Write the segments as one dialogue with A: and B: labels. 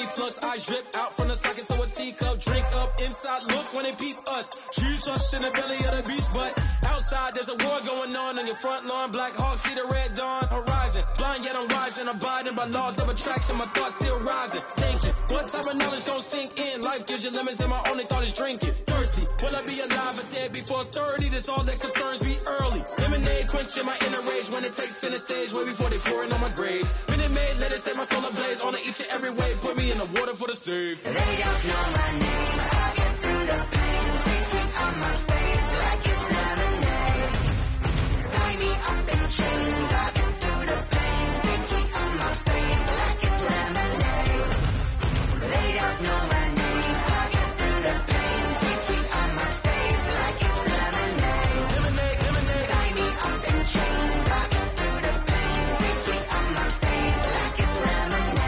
A: reflux. I drip out from the socket to a teacup. Drink up inside, look when they peep us. She's lost in the belly of the beast, but outside there's a war going on your front lawn. Black Hawk see the red dawn horizon. Blind yet I'm rising, abiding by laws of attraction. My thoughts still rising, thinking what type of knowledge don't sink in. Life gives you limits and my only thought is drinking. Thirsty, will I be alive or dead before 30? That's all that concerns me early. Lemonade quenching my inner rage when it takes center stage way before they pour it on my grave. Minute Maid, let it set my soul ablaze on each and every way. Put me in the water for the save.
B: They don't know my name. I get through the pain. Thinking on my face like it's lemonade. Tie me up in chains. I get through the pain. Thinking on my face like it's lemonade. They don't know my name. I get through the pain. Thinking on my face like it's lemonade.
A: Lemonade, lemonade.
B: Tie me up in chains. I get through the pain. Thinking on my face like it's lemonade.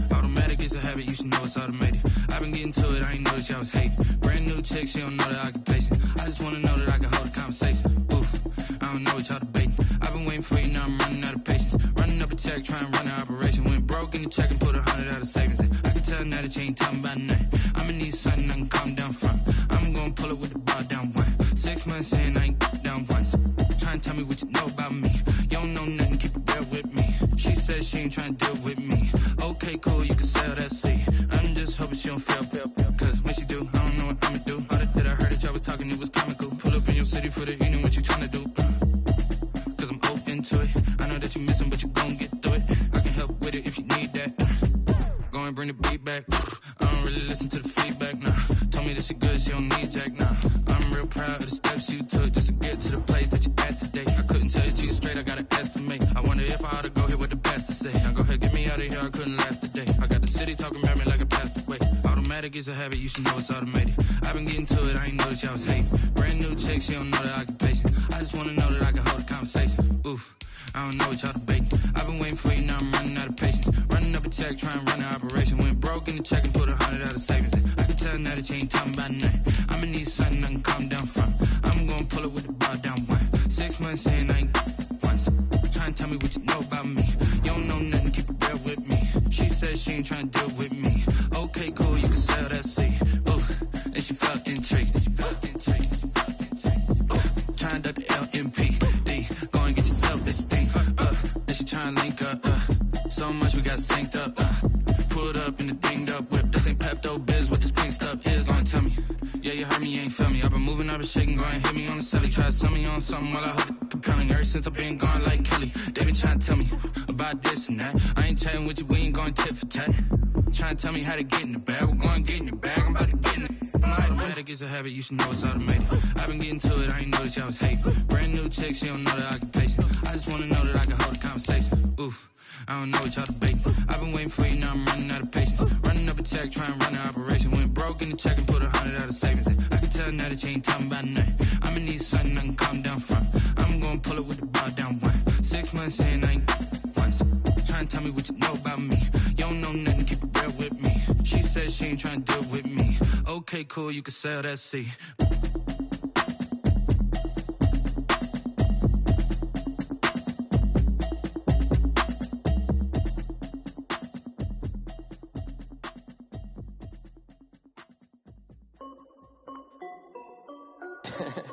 C: Automatic is a habit, you should know it's automated. I've been getting to it, I ain't noticed y'all was hating. Brand new chick, she don't know the occupation. I just wanna know that I can hold a conversation. Oof, I don't know what y'all debating. I've been waiting for you, now I'm running out of patience. Running up a check, trying to run an operation. Went broke in the check and put 100 out of savings in. I can tell now that you ain't talking about nothing. I'ma need something I can calm down from. I'm gonna pull it with the bar down one. 6 months in, I ain't down once. Trying to tell me what you know about me. You don't know nothing, keep it real with me. She said she ain't trying to deal with me. Okay, cool, you can sell that seed. I'm just hoping she don't fail, cause when she do, I don't know what I'ma do. All that I heard that y'all was talking, it was comical. Pull up in your city for the evening, what you trying to do? Cause I'm open to it. I know that you missing, but you gon' get through it. I can help with it if you need that. Go and bring the beat back. I don't really listen to the feedback, nah. Told me that she good, she don't need jack, nah. I'm real proud of the steps you took just to get to the place that you at today. I couldn't tell you straight, I gotta estimate. I wonder if I ought to go here with the best to say. Now go ahead, get me out of here, I couldn't last a day. I got the city talking about me like I passed away. Automatic is a habit, you should know it's automated. I've been getting to it, I ain't noticed y'all was hating. Brand new chick, she don't know the occupation. I just wanna know that I can hold a conversation. Oof, I don't know what y'all debating. I've been waiting for you, now I'm running out of patience. Running up a check, trying to run an operation. Went broke in the check and put 100 out of savings in. I can tell now that you ain't talking about nothing. I'ma need something I can calm down from. I'm gonna pull it with the bar down one. 6 months in, I ain't once. Trying to tell me what you know about me. You don't know nothing, keep it real with me. She said she ain't trying to deal with me. Okay, cool, you can sell that seed. Oof, and she felt intrigued. Trying to duck the LMPD. Go and get yourself this thing. And she trying to link up. So much we got synced up. Pulled up in the dinged up whip. This ain't Pepto Biz, what this pink stuff is. Long tell me. Yeah, you heard me, you ain't feel me. I've been moving, I've been shaking, go and hit me on the celly. Try to sell me on something while I hold it compelling. Ever since I've been gone like Kelly, they been trying to tell me about this and that. I ain't chatting with you, we ain't going tit for tat. Trying to tell me how to get in the bag. We're going to get in the bag, I'm about to get in it. Automatic is a habit, you should know it's automated. I've been getting to it, I ain't noticed y'all was hating. Brand new chick, she don't know the occupation. I just wanna know that I can hold a conversation. Oof, I don't know what y'all debating. I've been waiting for you, now I'm running out of patience. Running up a check, trying to run an operation. Went broke in the check and put 100 out of savings in. I can tell now that you ain't talking about nothing. I'ma need something I can calm down from. I'm gonna pull it with the bar down one. 6 months in, I ain't once. Trying to tell me what you know about me. You don't know nothing, keep it real with me. She said she ain't trying to deal with me. Okay, cool, you can sell that seed.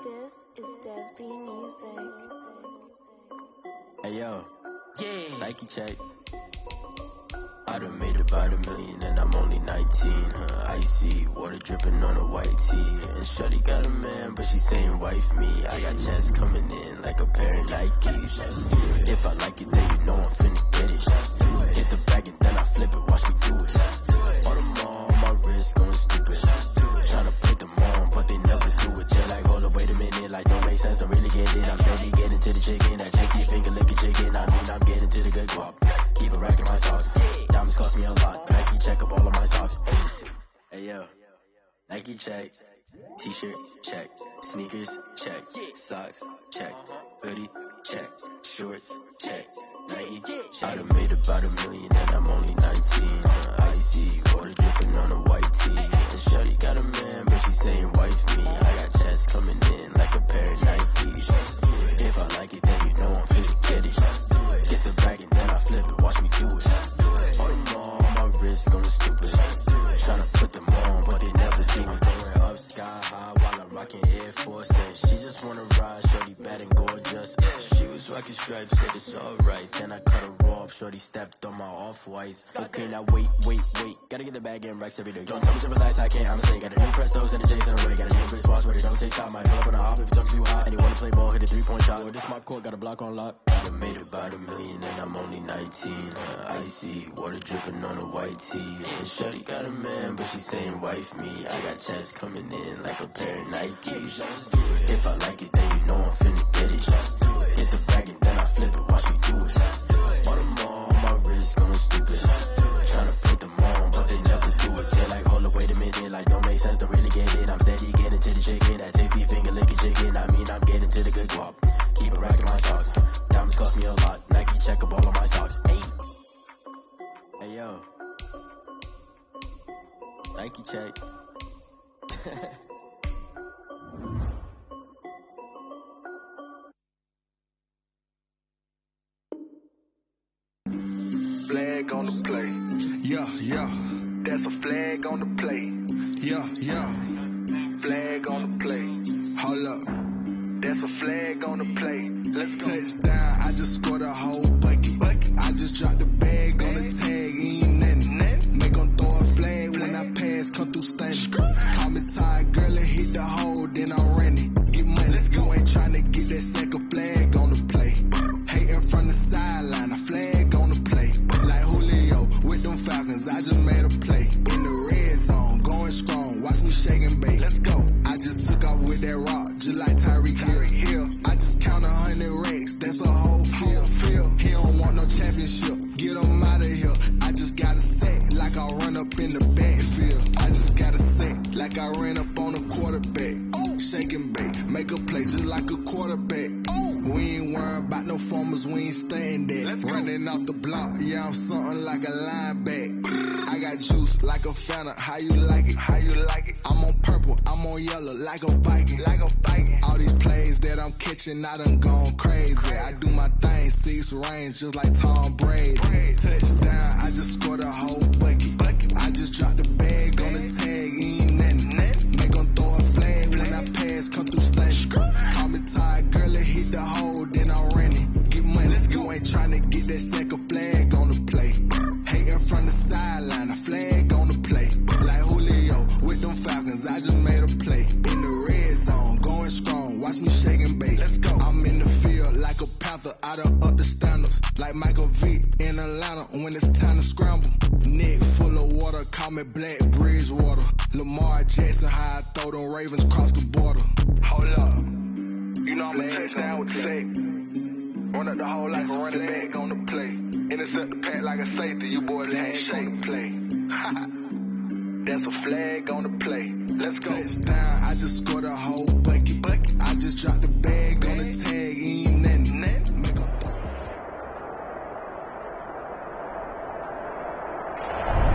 D: This is Dev B Music.
E: Hey yo,
A: Yeah.
E: Nike check. I done made about $1 million and I'm only 19, icy, water dripping on a white tee. And shorty got a man, but she saying wife me. I got checks coming in like a pair of Nikes. If I like it, then you know I'm finna get it. check. T-shirt, check. Sneakers, check. Socks, check. Hoodie, check. Shorts, check. Nike, check. I done made about $1 million and I'm only 19. Icy, water dripping on a white tee. And shorty got a man, but she saying wife me. I got checks coming in like a pair of Nikes. If I like it, then you know I'm finna get it. Get the bag and then I flip it, watch me do it. All them all on my wrist going stupid. Tryna put them on, but they never do it. Going up sky high while I'm rocking Air Force. And she just wanna ride, shorty bad and gorgeous. She was rocking stripes, said it's alright. Then I cut her off, shorty stepped on my off-whites. Okay, now wait. Gotta get the bag and racks every day. Don't tell me simple lies, I can't, I'ma say. Got a new Prestos and a Jason away. Got a new Chris Boss, but it don't take time. Might pull up on a hop if it's up too high. And you wanna play ball, hit a 3-point shot. Or this my court, got a block on lock. I done made about $1 million and I'm only 19. Icy, water dripping on a white tee. And shorty got a man, but she saying wife me. I got checks coming in like a pair of Nikes. If I like it, then you know I'm finna get it. Hit the bag and then I flip it, watch me do it. All them all on my wrist going stupid. Tryna put them on, but they never do it. They're like, hold up, wait a minute, like don't make sense to really get it. I'm steady getting to the chicken, that tasty finger licking chicken. I mean, I'm getting to the good guap. Keep it racking my socks. Diamonds cost me a lot. Nike check up all of my socks. Hey yo. Nike check.
F: Flag on the play. Yeah. That's a flag on the play. Yeah. Flag on the play. Hold up. That's a flag on the play. Let's go. Touchdown, I just scored a whole bucket. I just dropped the bag on the tag, ain't nothing. Make 'em throw a flag when I pass, come through stunning. Call me tired, girl, and hit the hole, then I'm running. Get money, you ain't tryna get that second flag on the play. Hating from the sideline, a flag on the play. Like Julio with them Falcons, I just made a play. In the red zone, going strong, watch me shake and bake. Let's go. I just took off with that rock, just like Tyreek Hill. I just count 100 racks, that's a whole field. He don't want no championship, get him out of here. I just got a sack, like I run up in the backfield. I just got a sack, like I ran up on a quarterback. Shake and bake, make a play just like a quarterback. We ain't worrying about no formers, we ain't staying there. Running off the block, yeah, I'm something like a lineback. I got juice like a Fanta, how you like it? I'm on purple, I'm on yellow, like a Viking. All these plays that I'm catching, I done gone crazy. I do my thing, 6 range, just like Tom Brady. Touchdown, I just scored a whole bucket. I just dropped the bag on the tag, ain't nothing. Make 'em throw a flag when I pass, come through station. Call me tired, girl, and hit the hole, then I'm running. Get money, you ain't tryna get that second flag on the play. Hating from the sideline, a flag on the play. Like Julio with them Falcons, I just made a play. In the red zone, going strong, watch me shake and bake. Let's go. I'm in the field like a Panther, I done up the standards. Like Michael Vick in Atlanta when it's time to scramble. Neck full of water, call me Black Bridgewater. Lamar Jackson, how I throw them Ravens cross the border. Hold up. You know I'm a touchdown with the sack. Run up the hole like a running back on the play. Intercept the pack like a safety, you boys handshake play. That's a flag on the play. Let's go. Touchdown, I just scored a whole bucket. I just dropped the bag on the tag, ain't nothing. Make 'em throw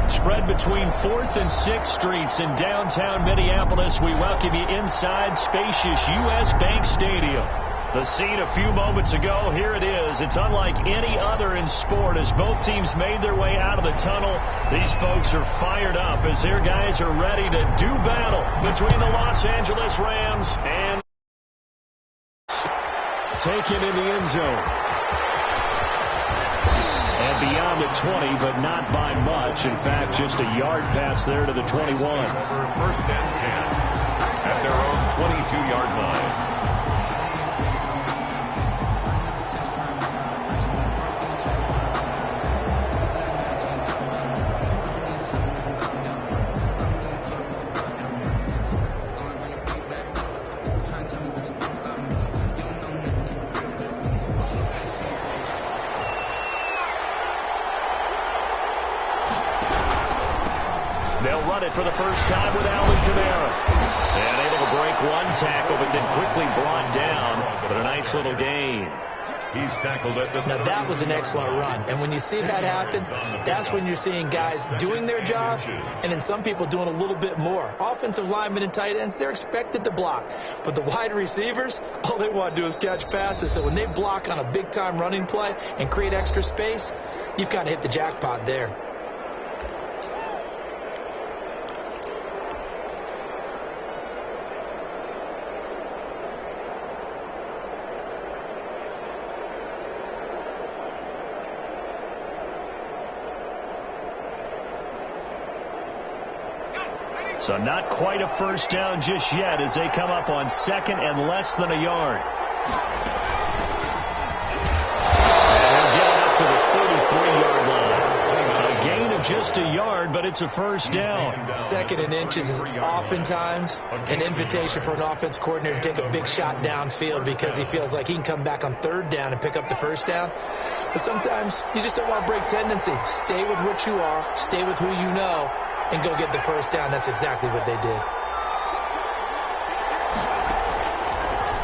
F: it.
G: Spread between 4th and 6th Streets in downtown Minneapolis. We welcome you inside spacious U.S. Bank Stadium. The scene a few moments ago, here it is. It's unlike any other in sport as both teams made their way out of the tunnel. These folks are fired up as their guys are ready to do battle between the Los Angeles Rams and taken in the end zone. And beyond the 20, but not by much. In fact, just a yard pass there to the 21.
H: Over 1st and 10 at their own 22-yard line.
G: run it for the first time with Alvin Kamara. And able to break one tackle, but then quickly brought down. But a nice little gain.
H: He's tackled it.
I: Now, that was an excellent run. And when you see that happen, that's when you're seeing guys doing their job and then some people doing a little bit more. Offensive linemen and tight ends, they're expected to block. But the wide receivers, all they want to do is catch passes. So when they block on a big-time running play and create extra space, you've kind of hit the jackpot there.
G: So not quite a first down just yet as they come up on second and less than a yard. And they'll get it up to the 33-yard line. A gain of just a yard, but it's a first down.
I: Second and inches is oftentimes an invitation for an offense coordinator to take a big shot downfield because he feels like he can come back on third down and pick up the first down. But sometimes you just don't want to break tendency. Stay with what you are. Stay with who you know. And go get the first down. That's exactly what they did.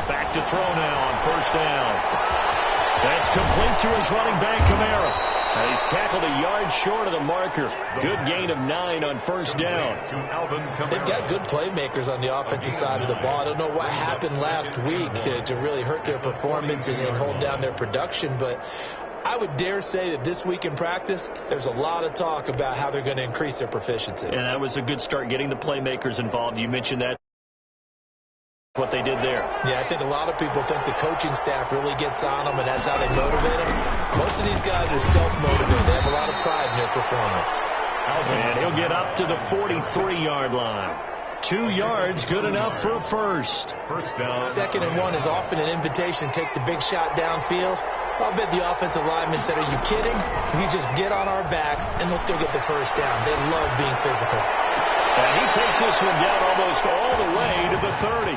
G: Back to throw now on first down. That's complete to his running back, Kamara. And he's tackled a yard short of the marker. Good gain of 9 on first down.
I: They've got good playmakers on the offensive side of the ball. I don't know what happened last week to really hurt their performance and hold down their production, but I would dare say that this week in practice, there's a lot of talk about how they're going to increase their proficiency.
G: And that was a good start, getting the playmakers involved. You mentioned that. What they did there.
I: Yeah, I think a lot of people think the coaching staff really gets on them, and that's how they motivate them. Most of these guys are self-motivated. They have a lot of pride in their performance.
G: And he'll get up to the 43-yard line. 2 yards, good enough for a first.
H: First down.
I: Second and 1 is often an invitation to take the big shot downfield. I'll bet the offensive lineman said, are you kidding? We just get on our backs, and they'll still get the first down. They love being physical.
G: And he takes this one down almost all the way to the 30.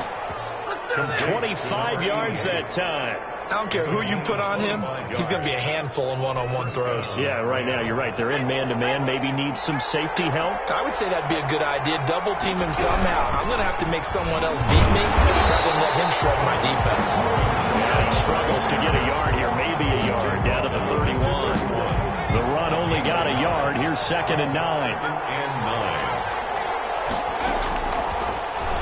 G: 25 yards that time.
I: I don't care who you put on him. He's going to be a handful in one-on-one throws.
G: Yeah, right now, you're right. They're in man-to-man. Maybe needs some safety help.
I: I would say that'd be a good idea. Double team him somehow. I'm going to have to make someone else beat me rather than let him shred my defense.
G: Yeah, he struggles to get a yard here. Maybe a yard down to the 31. The run only got a yard. Here's second and 9.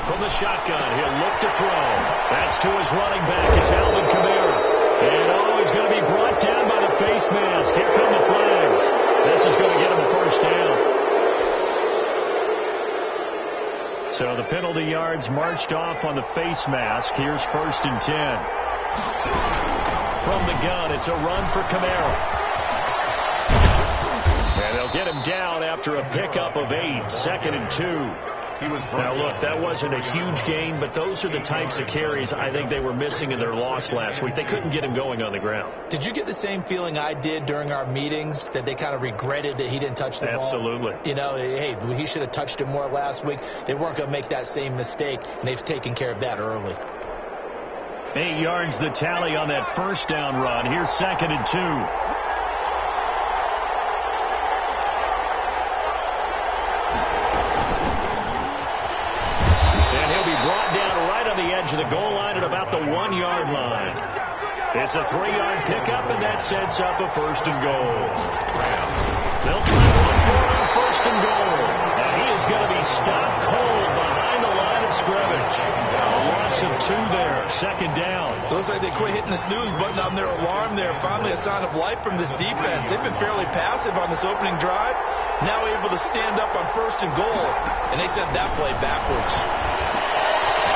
G: From the shotgun, he'll look to throw. That's to his running back. It's Alvin Kamara. And he's going to be brought down by the face mask. Here come the flags. This is going to get him a first down. So the penalty yards marched off on the face mask. Here's first and 10. From the gun, it's a run for Kamara. And they'll get him down after a pickup of 8. Second and 2. Now, look, that wasn't a huge gain, but those are the types of carries I think they were missing in their loss last week. They couldn't get him going on the ground.
I: Did you get the same feeling I did during our meetings, that they kind of regretted that he didn't touch the ball?
G: Absolutely.
I: You know, hey, he should have touched it more last week. They weren't going to make that same mistake, and they've taken care of that early.
G: 8 yards the tally on that first down run. Here's second and 2. To the goal line at about the 1-yard line. It's a 3-yard pickup, and that sets up a first and goal. They'll try one for it on first and goal. And he is going to be stopped cold behind the line of scrimmage. A loss of 2 there. Second down.
I: It looks like they quit hitting the snooze button on their alarm there. Finally a sign of life from this defense. They've been fairly passive on this opening drive. Now able to stand up on first and goal. And they sent that play backwards.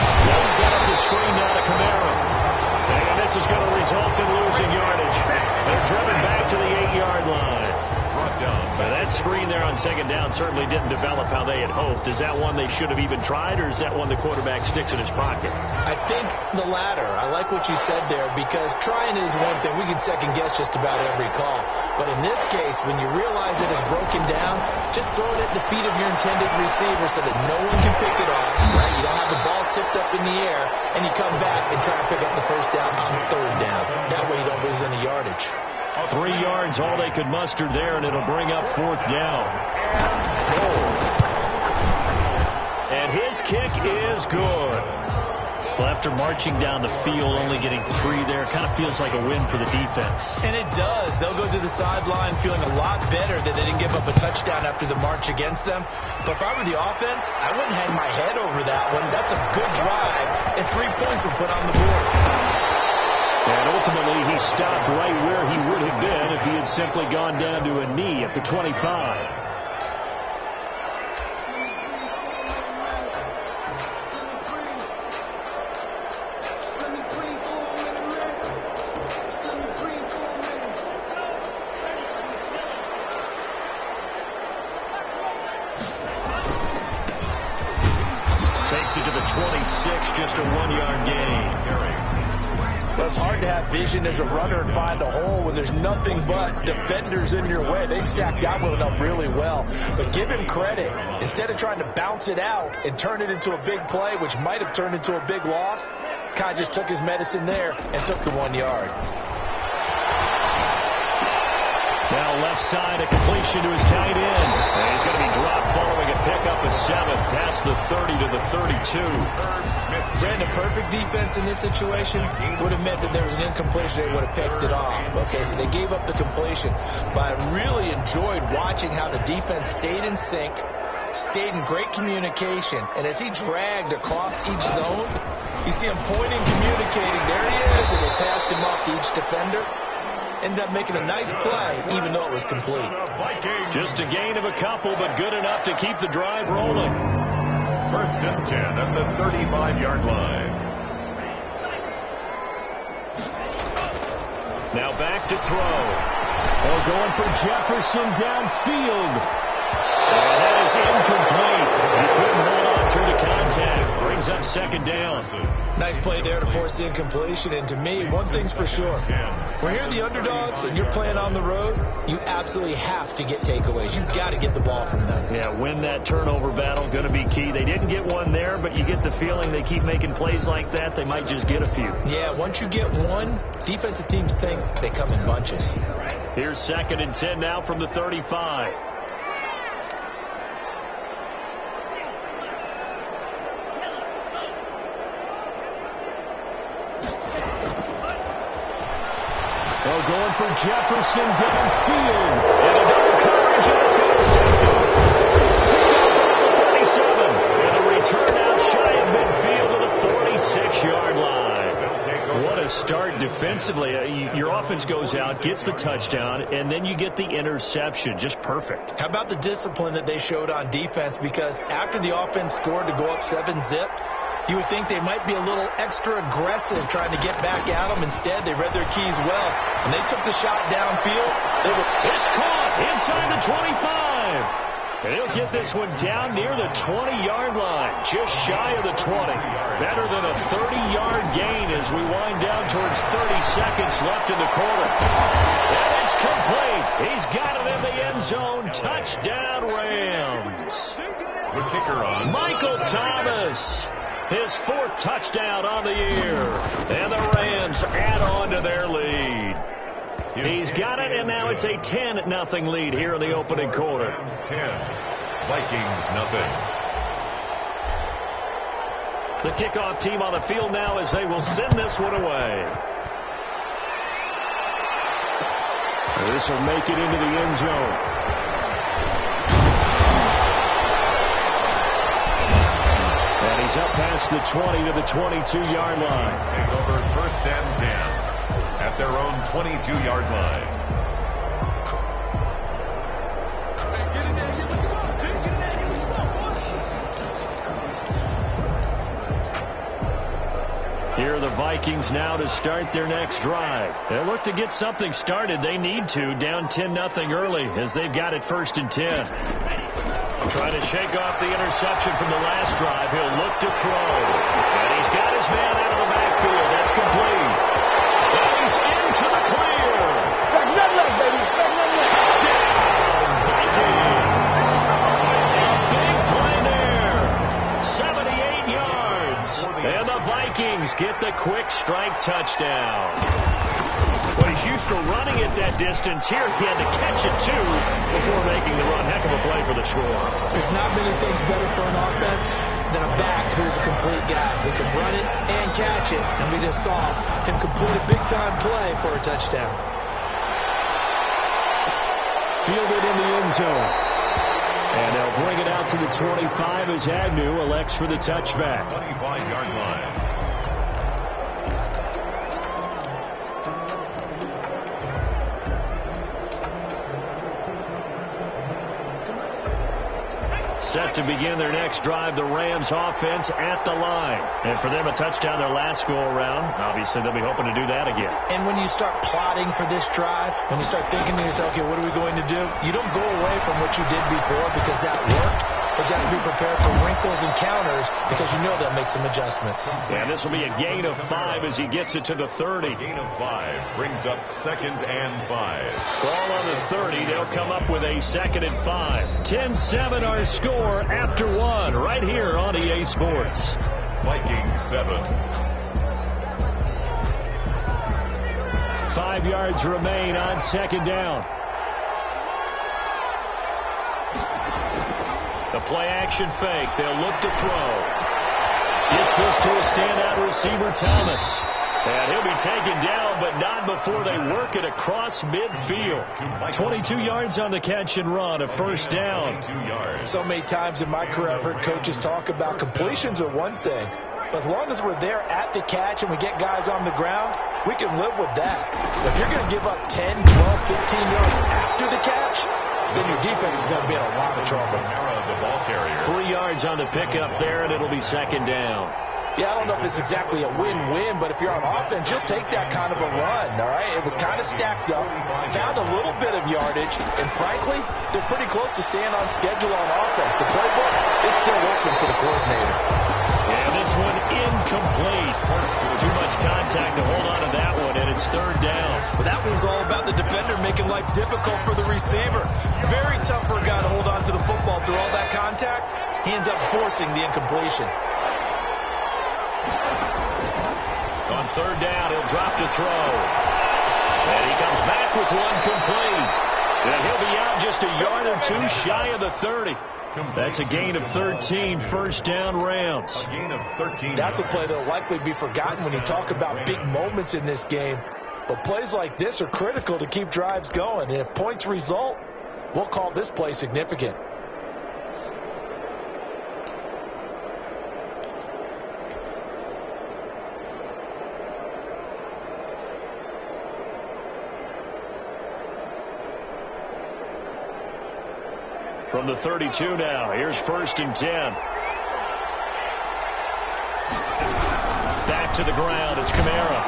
G: They'll set up the screen now to Kamara. And this is going to result in losing yardage. They're driven back to the 8-yard line. Now that screen there on second down certainly didn't develop how they had hoped. Is that one they should have even tried, or is that one the quarterback sticks in his pocket?
I: I think the latter. I like what you said there, because trying is one thing. We can second guess just about every call. But in this case, when you realize it is broken down, just throw it at the feet of your intended receiver so that no one can pick it off. Right? You don't have the ball tipped up in the air, and you come back and try to pick up the first down on third down. That way you don't lose any yardage.
G: 3 yards, all they could muster there, and it'll bring up fourth down. and his kick is good. Well, after marching down the field, only getting 3 there, kind of feels like a win for the defense.
I: And it does. They'll go to the sideline feeling a lot better that they didn't give up a touchdown after the march against them. But if I were the offense, I wouldn't hang my head over that one. That's a good drive, and 3 points were put on the board.
G: And ultimately, he stopped right where he would have been if he had simply gone down to a knee at the 25. Takes it to the 26, just a 1-yard gain.
I: Well, it's hard to have vision as a runner and find a hole when there's nothing but defenders in your way. They stacked that one up really well. But give him credit. Instead of trying to bounce it out and turn it into a big play, which might have turned into a big loss, Kai just took his medicine there and took the 1 yard.
G: Now left side, a completion to his tight end. And he's going to be dropped following a pickup of 7 past the 30 to the 32.
I: Brandon, perfect defense in this situation would have meant that there was an incompletion. They would have picked it off. Okay, so they gave up the completion. But I really enjoyed watching how the defense stayed in sync, stayed in great communication. And as he dragged across each zone, you see him pointing, communicating. There he is, and they passed him off to each defender. Ended up making a nice play, even though it was complete.
G: Just a gain of a couple, but good enough to keep the drive rolling.
H: 1st and 10 at the 35-yard line.
G: Now back to throw. Oh, going for Jefferson downfield. And that is incomplete. He couldn't hold on through the contact. Brings up 2nd down.
I: Nice play there to force the incompletion. And to me, one thing's for sure. When you're the underdogs and you're playing on the road, you absolutely have to get takeaways. You've got to get the ball from them.
G: Yeah, win that turnover battle, going to be key. They didn't get one there, but you get the feeling they keep making plays like that, they might just get a few.
I: Yeah, once you get one, defensive teams think they come in bunches.
G: Here's 2nd and 10 now from the 35. Well, going for Jefferson downfield. And a double coverage and it's intercepted. Picked up on the 37. And a return out shy of midfield to the 46-yard line. What a start defensively. Your offense goes out, gets the touchdown, and then you get the interception. Just perfect.
I: How about the discipline that they showed on defense? Because after the offense scored to go up 7-zip, you would think they might be a little extra aggressive trying to get back at them. Instead, they read their keys well. When they took the shot downfield,
G: it's caught inside the 25. And he'll get this one down near the 20-yard line, just shy of the 20. Better than a 30-yard gain as we wind down towards 30 seconds left in the quarter. And it's complete. He's got it in the end zone. Touchdown, Rams.
H: The kicker on.
G: Michael Thomas. His 4th touchdown on the year. And the Rams add on to their lead. He's got it, and now it's a 10-0 lead here in the opening quarter.
H: 10, Vikings nothing.
G: The kickoff team on the field now as they will send this one away. This will make it into the end zone. And he's up past the 20 to the 22-yard line.
H: Take over 1st and 10 at their own 22-yard line.
G: Here are the Vikings now to start their next drive. They look to get something started. They need to, down 10-0 early as they've got it 1st and 10. Trying to shake off the interception from the last drive. He'll look to throw. And he's got his man out of the backfield. That's complete. And he's into the clear. Touchdown, Vikings. Big play there. 78 yards. And the Vikings get the quick strike touchdown. Well, he's used to running it that distance. Here, he had to catch it, too, before making the run. Heck of a play for the score.
I: There's not many things better for an offense than a back who's a complete guy who can run it and catch it. And we just saw him complete a big-time play for a touchdown.
G: Fielded in the end zone. And they'll bring it out to the 25 as Agnew elects for the touchback.
H: 25-yard line.
G: Set to begin their next drive, the Rams offense at the line. And for them, a touchdown their last go-around. Obviously, they'll be hoping to do that again.
I: And when you start plotting for this drive, when you start thinking to yourself, okay, what are we going to do? You don't go away from what you did before because that worked. But you have to be prepared for wrinkles and counters because you know they'll make some adjustments.
G: And this will be a gain of 5 as he gets it to the 30.
H: Gain of 5 brings up 2nd and 5.
G: Ball on the 30. They'll come up with a 2nd and 5. 10-7 our score after 1 right here on EA Sports.
H: Vikings 7.
G: 5 yards remain on 2nd down. The play-action fake. They'll look to throw. Gets this to a standout receiver, Thomas. And he'll be taken down, but not before they work it across midfield. 22 yards on the catch and run, a first down.
H: 2 yards.
I: So many times in my career I've heard coaches talk about completions are one thing. But as long as we're there at the catch and we get guys on the ground, we can live with that. But if you're going to give up 10, 12, 15 yards after the catch, then your defense is going to be in a lot of trouble.
H: The ball carrier.
G: 3 yards on the pickup there, and it'll be 2nd down.
I: Yeah, I don't know if it's exactly a win-win, but if you're on offense, you'll take that kind of a run, all right? It was kind of stacked up, found a little bit of yardage, and frankly, they're pretty close to staying on schedule on offense. The playbook is still working for the coordinator.
G: And this one incomplete. Too much contact to hold on to that one, and it's 3rd down.
I: Well, that one's all about the defender making life difficult for the receiver. Very tough for a guy to hold on to the football through all that contact. He ends up forcing the incompletion.
G: On 3rd down, he'll drop to throw. And he comes back with one complete. And he'll be out just a yard or two shy of the 30. That's a gain of 13, first down Rams.
H: A gain of 13.
I: That's a play that will likely be forgotten when you talk about big moments in this game. But plays like this are critical to keep drives going. And if points result, we'll call this play significant.
G: From the 32 now, here's 1st and 10. Back to the ground, it's Kamara.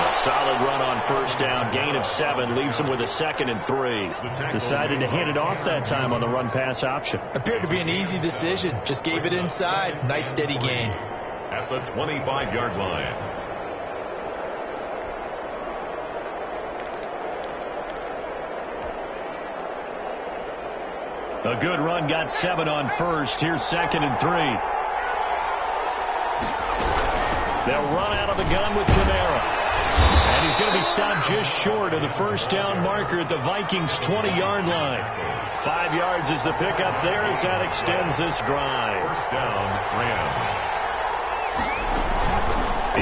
G: A solid run on 1st down, gain of 7, leaves him with a 2nd and 3. Decided to hand it off that time on the run-pass option.
I: Appeared to be an easy decision, just gave it inside. Nice steady gain.
H: At the 25-yard line.
G: A good run, got 7 on 1st. Here's 2nd and 3. They'll run out of the gun with Kamara. And he's going to be stopped just short of the first down marker at the Vikings' 20-yard line. 5 yards is the pickup there as that extends this drive.
H: First down, Rams.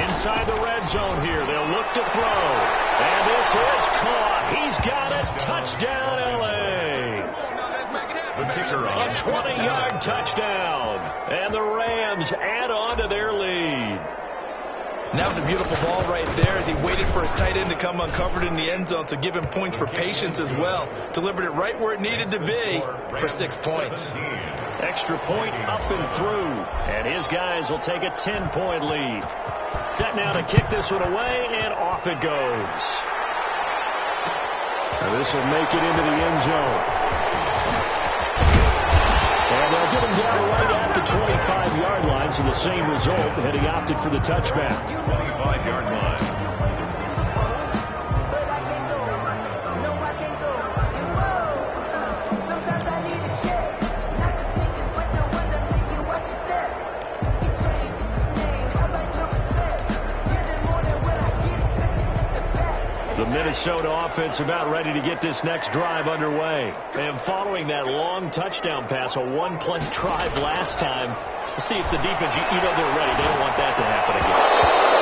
G: Inside the red zone here. They'll look to throw. And this is caught. He's got it. Touchdown, L.A.
H: The kicker on
G: A 20-yard touchdown. And the Rams add on to their lead.
I: And that was a beautiful ball right there as he waited for his tight end to come uncovered in the end zone, so give him points for patience as well. Delivered it right where it needed to be for 6 points.
G: Extra point up and through. And his guys will take a 10-point lead. Set now to kick this one away, and off it goes. And this will make it into the end zone. And they'll get him down right at the 25-yard line, so the same result, and he opted for the touchback.
H: 25-yard line.
G: The The Minnesota offense about ready to get this next drive underway. And following that long touchdown pass, a one-play drive last time, see if the defense, you know they're ready. They don't want that to happen again.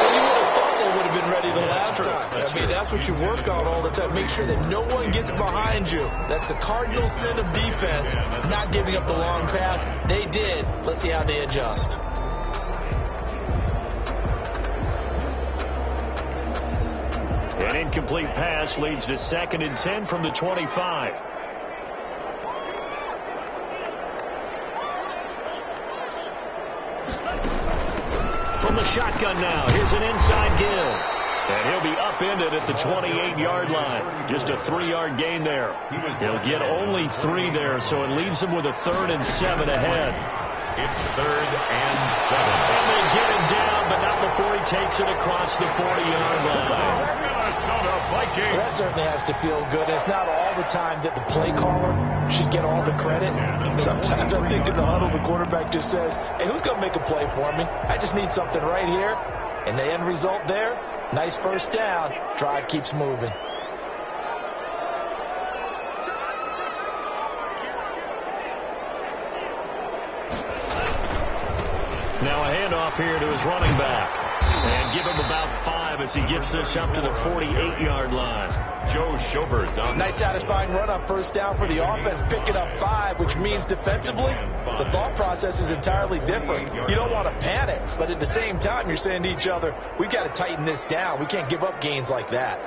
I: And you would have thought they would have been ready the last time. That's what you work on all the time. Make sure that no one gets behind you. That's the cardinal sin of defense, not giving up the long pass. They did. Let's see how they adjust.
G: An incomplete pass leads to 2nd and 10 from the 25. From the shotgun now, here's an inside give. And he'll be upended at the 28-yard line. Just a 3-yard gain there. He'll get only 3 there, so it leaves him with a 3rd and 7 ahead.
H: It's 3rd and 7.
G: And they get him down, but not before he takes it across the 40-yard line.
I: That certainly has to feel good. It's not all the time that the play caller should get all the credit. Sometimes I think in the huddle, the quarterback just says, hey, who's going to make a play for me? I just need something right here. And the end result there, nice first down. Drive keeps moving.
G: Now a handoff here to his running back. And give him about 5 as he gets this up to the 48-yard line.
H: Joe Schobert down.
I: Nice satisfying run on first down for the offense, picking up 5, which means defensively, the thought process is entirely different. You don't want to panic, but at the same time, you're saying to each other, we've got to tighten this down. We can't give up gains like that.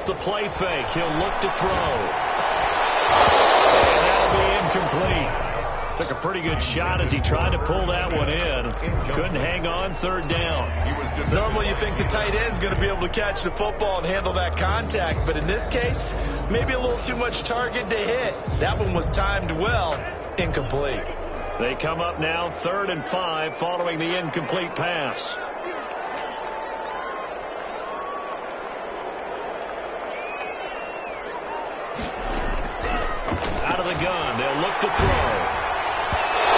G: The play fake. He'll look to throw. And that'll be incomplete. Took a pretty good shot as he tried to pull that one in. Couldn't hang on, 3rd down.
I: Normally you think the tight end's going to be able to catch the football and handle that contact, but in this case, maybe a little too much target to hit. That one was timed well. Incomplete.
G: They come up now 3rd and 5 following the incomplete pass. Out of the gun, they'll look to throw.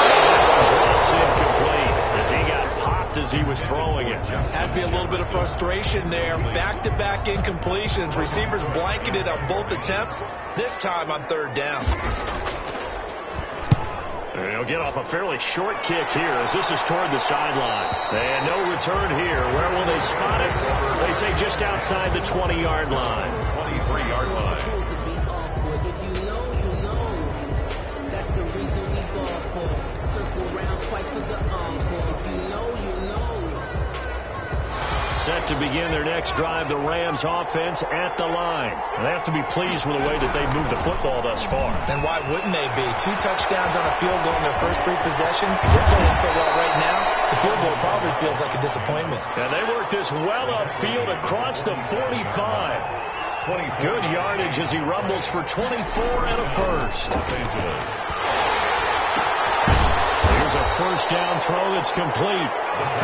G: And drops incomplete as he got popped as he was throwing it.
I: Has to be a little bit of frustration there. Back-to-back incompletions. Receivers blanketed on both attempts, this time on 3rd down.
G: They'll get off a fairly short kick here as this is toward the sideline. And no return here. Where will they spot it? They say just outside the 20-yard line.
H: 23-yard line.
G: Set to begin their next drive, the Rams offense at the line. They have to be pleased with the way that they've moved the football thus far.
I: And why wouldn't they be? 2 touchdowns on a field goal in their first 3 possessions. They're playing so well right now, the field goal probably feels like a disappointment.
G: And they work this well upfield across the 45. Good yardage as he rumbles for 24 and a first.
H: Los Angeles.
G: Here's a first down throw that's complete.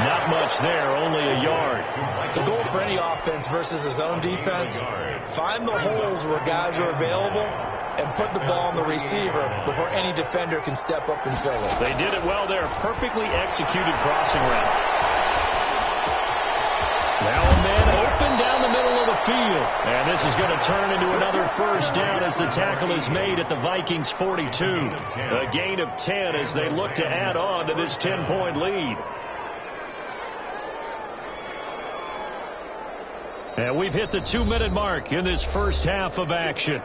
G: Not much there, only a yard.
I: The goal for any offense versus his own defense, find the holes where guys are available and put the ball on the receiver before any defender can step up and fill it.
G: They did it well there. Perfectly executed crossing route. Now a man open down the middle of the field. And this is going to turn into another first down as the tackle is made at the Vikings 42. A gain of 10 as they look to add on to this 10-point lead. And we've hit the 2-minute mark in this first half of action.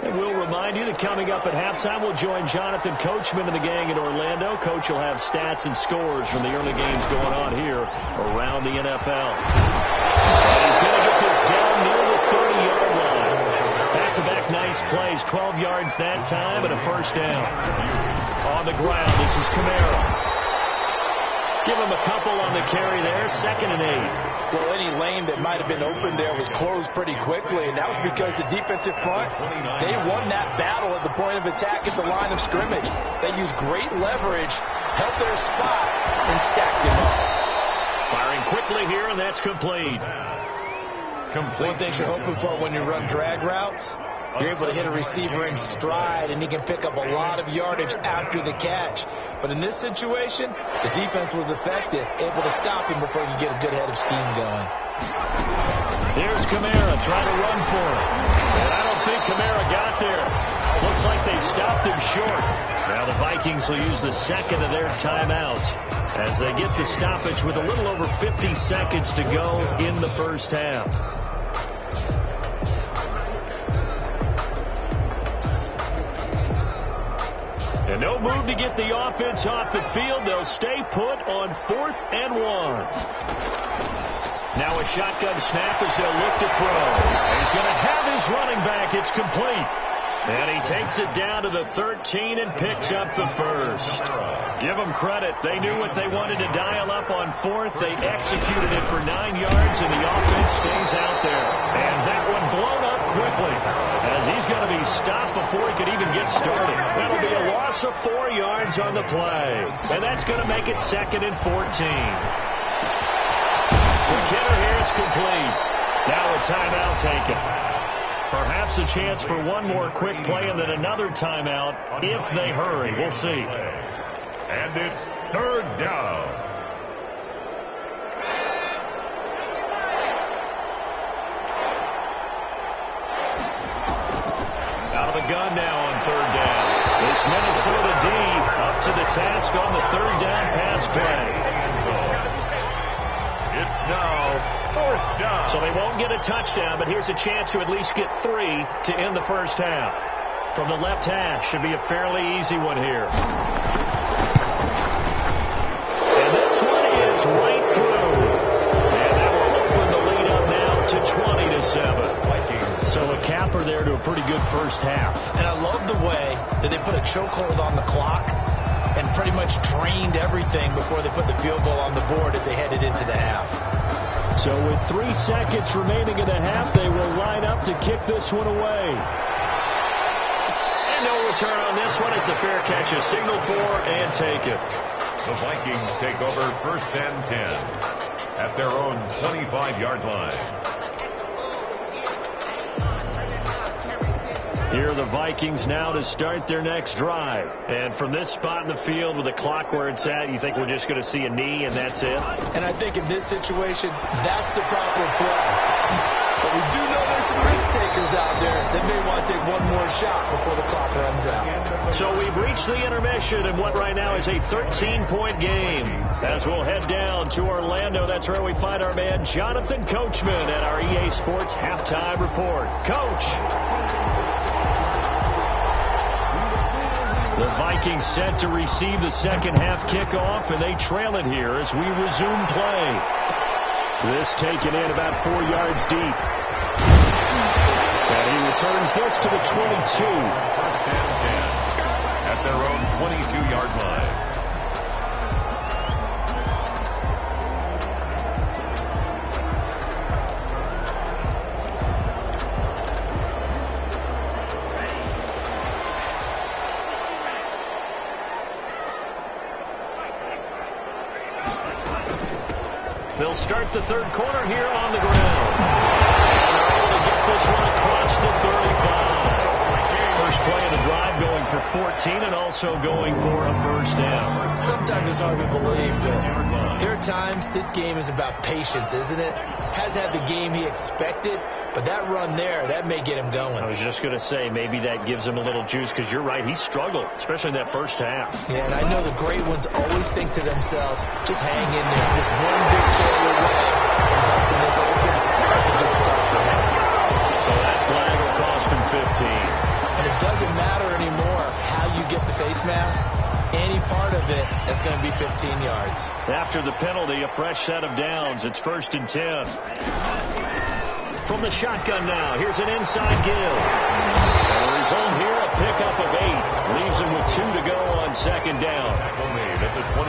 G: And we'll remind you that coming up at halftime, we'll join Jonathan Coachman and the gang in Orlando. Coach will have stats and scores from the early games going on here around the NFL. And he's going to get this down near the 30-yard line. Back-to-back nice plays, 12 yards that time and a first down. On the ground, this is Kamara. Give him a couple on the carry there, 2nd and 8.
I: Well, lane that might have been open there was closed pretty quickly, and that was because the defensive front, they won that battle at the point of attack at the line of scrimmage. They used great leverage, held their spot, and stacked him up.
G: Firing quickly here, and that's complete.
I: One thing you're hoping for when you run drag routes, you're able to hit a receiver in stride, and he can pick up a lot of yardage after the catch. But in this situation, the defense was effective, able to stop him before he could get a good head of steam going.
G: Here's Kamara trying to run for it. And I don't think Kamara got there. Looks like they stopped him short. Now the Vikings will use the second of their timeouts as they get the stoppage with a little over 50 seconds to go in the first half. And no move to get the offense off the field. They'll stay put on 4th and 1. Now a shotgun snap as they'll look to throw. He's going to have his running back. It's complete. And he takes it down to the 13 and picks up the first. Give them credit. They knew what they wanted to dial up on 4th. They executed it for 9 yards, and the offense stays out there. And that one blown up quickly as he's going to be stopped before he could even get started. That'll be a loss of 4 yards on the play. And that's going to make it 2nd and 14. McKinnon here is complete. Now a timeout taken. Perhaps a chance for one more quick play and then another timeout if they hurry. We'll see.
H: And it's 3rd down.
G: Out of the gun now on 3rd down. This Minnesota D up to the task on the 3rd down pass play.
H: It's now 4th down.
G: So they won't get a touchdown, but here's a chance to at least get 3 to end the first half. From the left hash, should be a fairly easy one here. And this one is right through. And that will open the lead up now to 20-7. So a capper there to a pretty good first half.
I: And I love the way that they put a chokehold on the clock and pretty much drained everything before they put the field goal on the board as they headed into the half.
G: So with 3 seconds remaining in the half, they will line up to kick this one away. And no return on this one. It's a fair catch, a signal for, and take it.
H: The Vikings take over 1st and 10 at their own 25-yard line.
G: Here are the Vikings now to start their next drive. And from this spot in the field with the clock where it's at, you think we're just going to see a knee and that's it?
I: And I think in this situation, that's the proper play. But we do know there's some risk takers out there that may want to take one more shot before the clock runs out.
G: So we've reached the intermission in what right now is a 13-point game. As we'll head down to Orlando, that's where we find our man Jonathan Coachman at our EA Sports Halftime Report. Coach! The Vikings set to receive the second half kickoff, and they trail it here as we resume play. This taken in about 4 yards deep. And he returns this to the 22.
H: 1st and 10 at their own 22-yard line.
G: They'll start the third quarter here on the ground. And they're able to get this one across the 35. First play of the drive going for 14 and also going for a first down.
I: Sometimes it's hard to believe, but there are times this game is about patience, isn't it? Has had the game he expected, but that run there, that may get him going.
G: I was just going to say, maybe that gives him a little juice, because you're right, he struggled, especially in that first half.
I: Yeah, and I know the great ones always think to themselves, just hang in there, just one big play away from busting this open. That's a good start for him.
G: So that flag will cost him 15.
I: And it doesn't matter anymore how you get the face mask. Any part of it is going to be 15 yards.
G: After the penalty, a fresh set of downs. It's 1st and 10. from the shotgun now. Here's an inside give. And the result here, a pickup of 8. Leaves him with 2 to go on second down.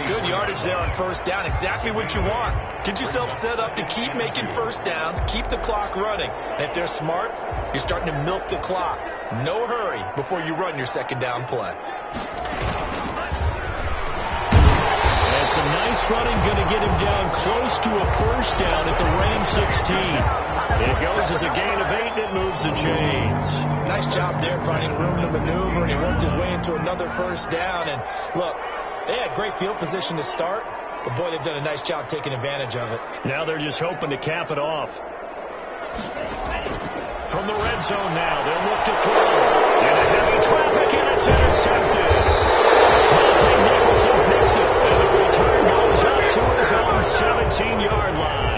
I: Good yardage there on first down. Exactly what you want. Get yourself set up to keep making first downs, keep the clock running. And if they're smart, you're starting to milk the clock. No hurry before you run your second down play.
G: And some nice running, going to get him down close to a first down at the Ram 16. It goes as a gain of 8, and it moves the chains.
I: Nice job there finding room to maneuver, and he worked his way into another first down. And look, they had great field position to start, but boy, they've done a nice job taking advantage of it.
G: Now they're just hoping to cap it off. From the red zone now, they'll look to throw. And a heavy traffic, and it's intercepted. Monte Nicholson picks it, and the return goes up to his own 17-yard line.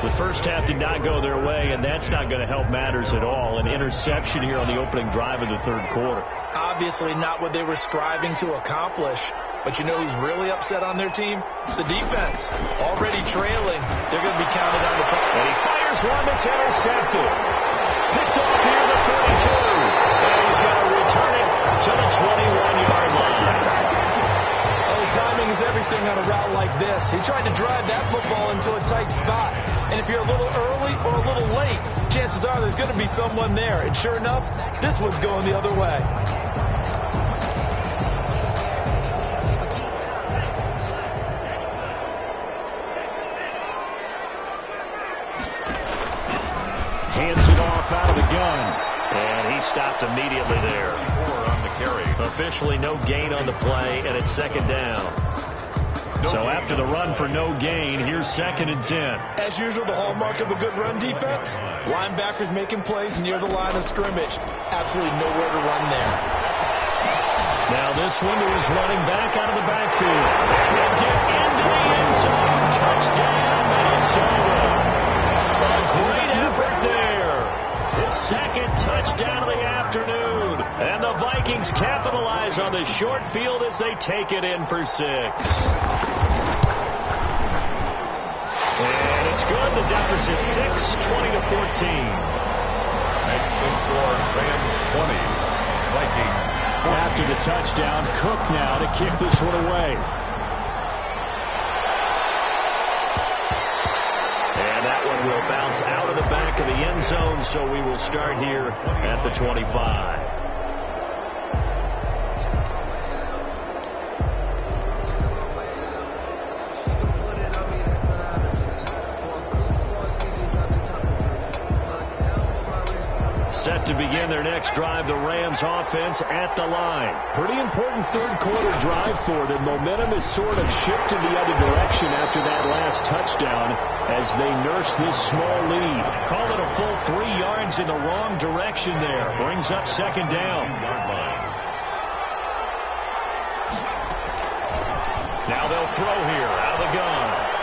G: The first half did not go their way, and that's not going to help matters at all. An interception here on the opening drive of the third quarter.
I: Obviously not what they were striving to accomplish. But you know who's really upset on their team? The defense. Already trailing. They're going to be counted on to try.
G: And he fires one that's intercepted. Picked off here at the 32. And he's going to return it to the 21-yard line.
I: Oh, timing is everything on a route like this. He tried to drive that football into a tight spot. And if you're a little early or a little late, chances are there's going to be someone there. And sure enough, this one's going the other way.
G: Hands it off out of the gun. And he stopped immediately there.
H: On the carry.
G: Officially no gain on the play, and it's second down. So after the run for no gain, here's 2nd and 10.
I: As usual, the hallmark of a good run defense, linebackers making plays near the line of scrimmage. Absolutely nowhere to run there.
G: Now this one to his running back out of the backfield. And he'll get into the end zone. Touchdown, Minnesota. A great effort there. His 2nd touchdown of the afternoon. And the Vikings capitalize on the short field as they take it in for 6. And it's good. The deficit 6, 20-14.
H: Makes the score Rams 20. Vikings 40.
G: After the touchdown, Cook now to kick this one away. And that one will bounce out of the back of the end zone, so we will start here at the 25. Set to begin their next drive, the Rams offense at the line. Pretty important third quarter drive for them. Momentum is sort of shifted the other direction after that last touchdown as they nurse this small lead. Call it a full 3 yards in the wrong direction there. Brings up second down. Now they'll throw here out of the gun.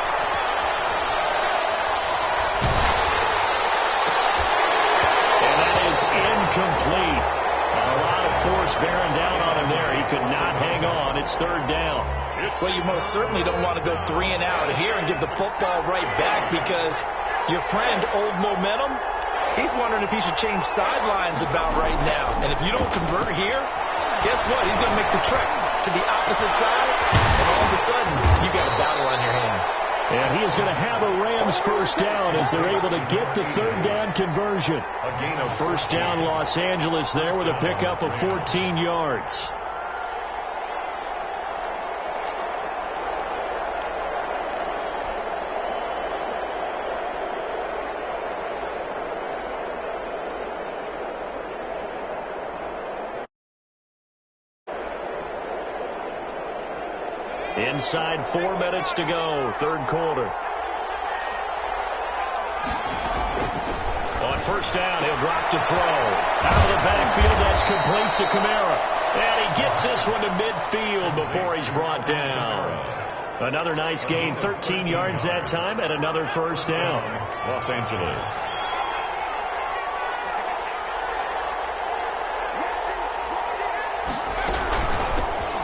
G: Incomplete. A lot of force bearing down on him there. He could not hang on. It's third down.
I: Well, you most certainly don't want to go 3 and out here and give the football right back because your friend, Old Momentum, he's wondering if he should change sidelines about right now. And if you don't convert here, guess what? He's going to make the trek to the opposite side, and all of a sudden, you got a battle on your hands.
G: And he is going to have a Rams first down as they're able to get the third down conversion.
H: A gain of
G: first down Los Angeles there with a pickup of 14 yards. Inside 4 minutes to go, third quarter. On first down, he'll drop to throw. Out of the backfield, that's complete to Kamara. And he gets this one to midfield before he's brought down. Another nice gain, 13 yards that time, and another first down.
H: Los Angeles.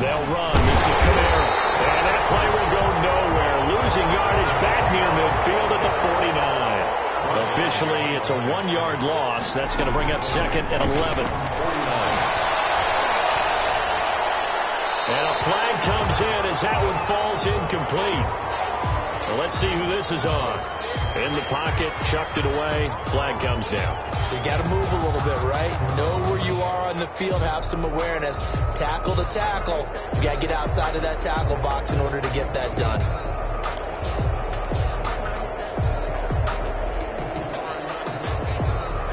G: They'll run. This is Kamara. And that play will go nowhere. Losing yardage back near midfield at the 49. Eventually, it's a 1-yard loss. That's going to bring up second and 11. And a flag comes in as that one falls incomplete. Well, let's see who this is on. In the pocket, chucked it away. Flag comes down.
I: So you got to move a little bit, right? Know where you are on the field. Have some awareness. Tackle to tackle. You got to get outside of that tackle box in order to get that done.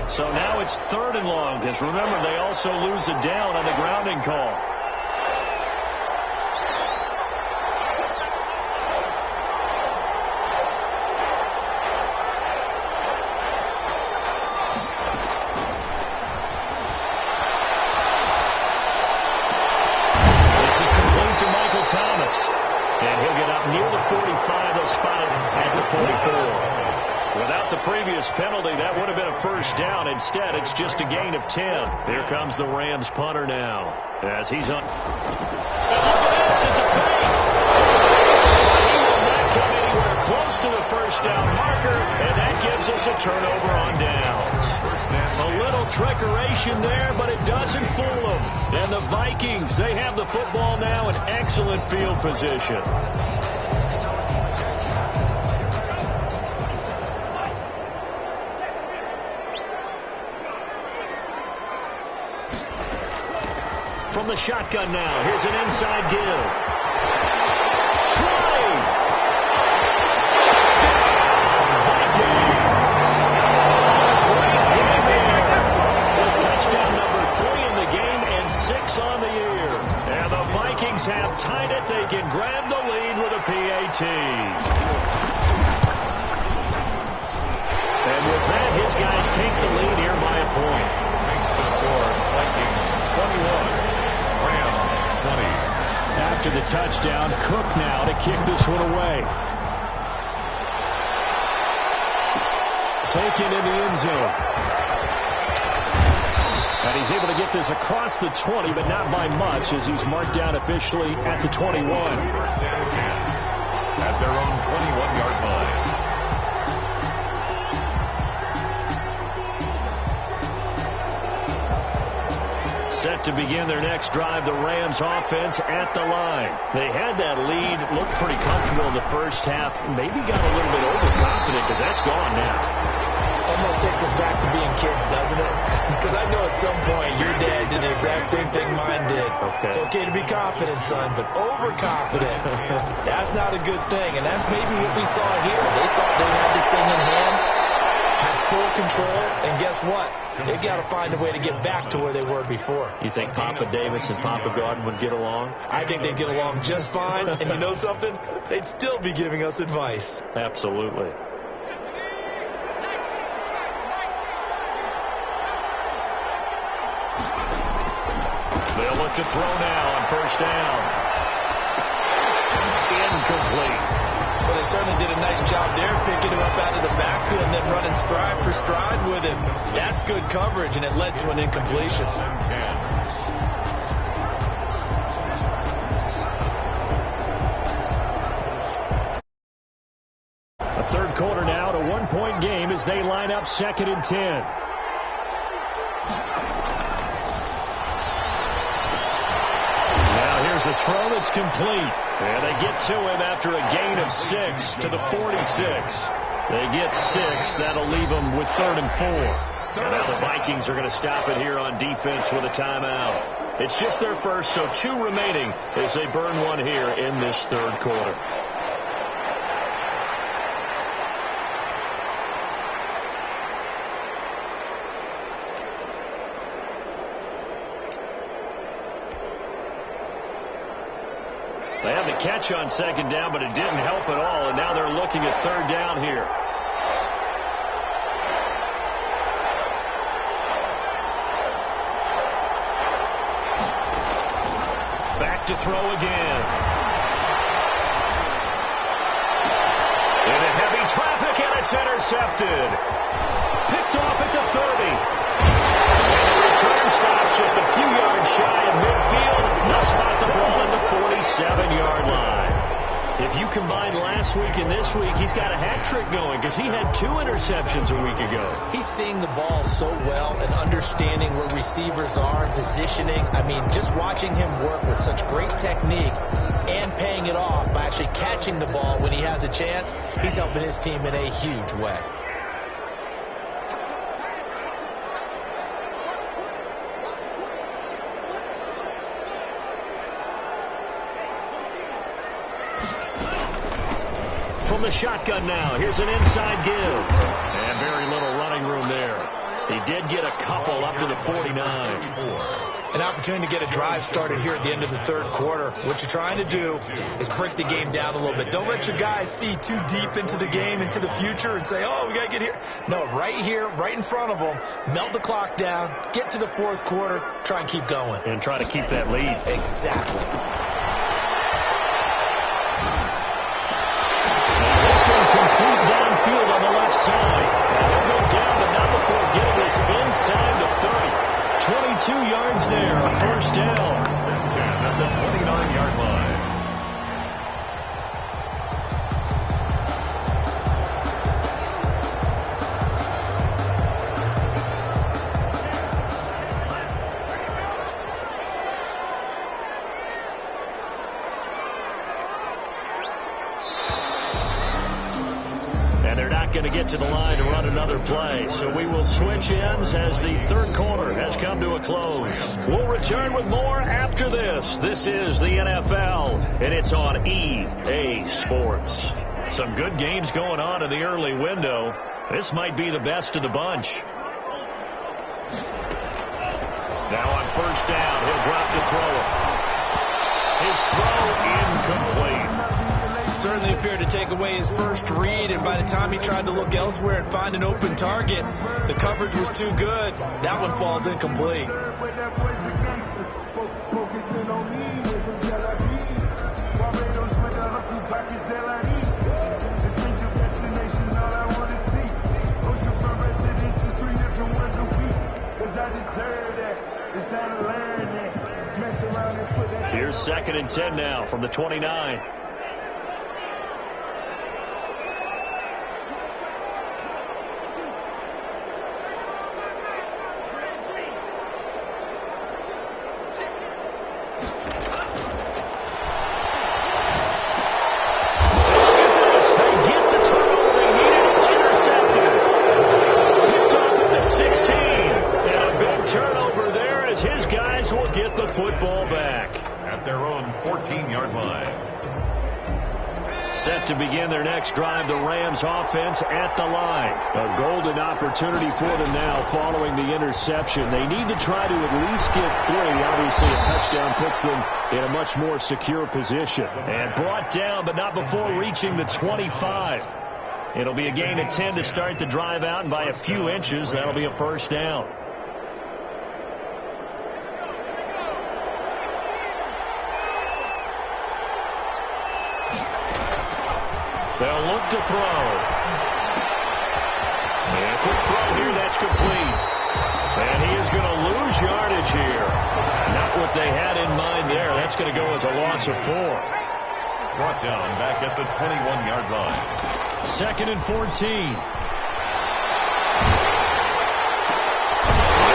G: So now it's 3rd and long, because remember, they also lose a down on the grounding call. And he'll get up near the 45. They'll spot him at the 44. Without the previous penalty, that would have been a first down. Instead, it's just a gain of 10. Here comes the Rams punter now as he's on. And look at this. It's a fake. He will not come anywhere close to the first down marker, and that gives us a turnover on downs. A little trickeration there, but it doesn't fool them. And the Vikings, they have the football now in excellent field position. From the shotgun now, here's an inside give. Try! Touchdown! Vikings! Great game here. With touchdown number 3 in the game and 6 on the year. And the Vikings have tied it. They can grab the lead with a PAT. And with that, his guys take the lead here by a point.
H: Makes the score Vikings 21. Rams 20.
G: After the touchdown, Cook now to kick this one away. Taken in the end zone. And he's able to get this across the 20, but not by much, as he's marked down officially at the 21.
H: First down and 10 at their own 21-yard line.
G: Set to begin their next drive, the Rams offense at the line. They had that lead, looked pretty comfortable in the first half, maybe got a little bit overconfident because that's gone now.
I: Almost takes us back to being kids, doesn't it? Because I know at some point your dad did the exact same thing mine did.
G: Okay.
I: It's okay to be confident, son, but overconfident, that's not a good thing. And that's maybe what we saw here. They thought they had this thing in hand, had full control, and guess what? They've got to find a way to get back to where they were before.
G: You think Papa Davis and Papa Gordon would get along?
I: I think they'd get along just fine. And you know something? They'd still be giving us advice.
G: Absolutely. They'll look to throw now on first down. Incomplete.
I: Well, they certainly did a nice job there, picking him up out of the backfield and then running stride for stride with him. That's good coverage, and it led to an incompletion.
G: A third quarter now, to 1-point game as they line up 2nd and 10. Here's a throw that's complete. And they get to him after a gain of 6 to the 46. They get 6. That'll leave them with 3rd and 4. And now the Vikings are going to stop it here on defense with a timeout. It's just their first, so 2 remaining as they burn one here in this third quarter. They had the catch on 2nd down, but it didn't help at all, and now they're looking at 3rd down here. Back to throw again. Into heavy traffic, and it's intercepted. Picked off at the 30. Return stops just a few yards shy of midfield. They'll spot the ball at the 47-yard line. If you combine last last week and this week, he's got a hat trick going because he had 2 interceptions a week ago.
I: He's seeing the ball so well and understanding where receivers are and positioning. I mean, just watching him work with such great technique and paying it off by actually catching the ball when he has a chance, he's helping his team in a huge way.
G: From the shotgun now, here's an inside give. And very little running room there. He did get a couple up to the 49.
I: An opportunity to get a drive started here at the end of the third quarter. What you're trying to do is break the game down a little bit. Don't let your guys see too deep into the game, into the future, and say, oh, we got to get here. No, right here, right in front of them, melt the clock down, get to the fourth quarter, try and keep going.
G: And try to keep that lead.
I: Exactly.
G: Complete downfield on the left side. And he'll go down, but not before getting this inside the 30. 22 yards there, a first down.
H: 10 at the 29-yard line.
G: Going to get to the line to run another play. So we will switch ends as the third quarter has come to a close. We'll return with more after this. This is the NFL, and it's on EA Sports. Some good games going on in the early window. This might be the best of the bunch. Now on first down, he'll drop the throw. His throw incomplete.
I: Certainly appeared to take away his first read, and by the time he tried to look elsewhere and find an open target, the coverage was too good. That one falls incomplete.
G: Here's 2nd and 10 now from the 29. To begin their next drive, the Rams offense at the line. A golden opportunity for them now following the interception. They need to try to at least get 3. Obviously, a touchdown puts them in a much more secure position. And brought down, but not before reaching the 25. It'll be a gain of 10 to start the drive out, and by a few inches, that'll be a first down. They'll look to throw. And a quick throw here, that's complete. And he is going to lose yardage here. Not what they had in mind there. That's going to go as a loss of 4.
H: Brought down back at the 21-yard line.
G: 2nd and 14.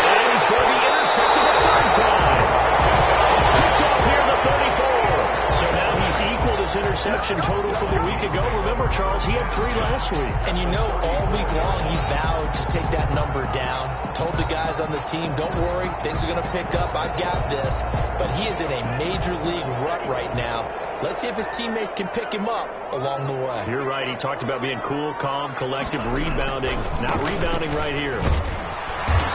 G: And he's going to be intercepted the third time. Picked up here the 34. So now he's equaled his interception total from a week ago. Remember, Charles, he had 3 last week.
I: And you know, all week long he vowed to take that number down. Told the guys on the team, don't worry, things are going to pick up. I've got this. But he is in a major league rut right now. Let's see if his teammates can pick him up along the way.
G: You're right. He talked about being cool, calm, collective, rebounding. Not rebounding right here.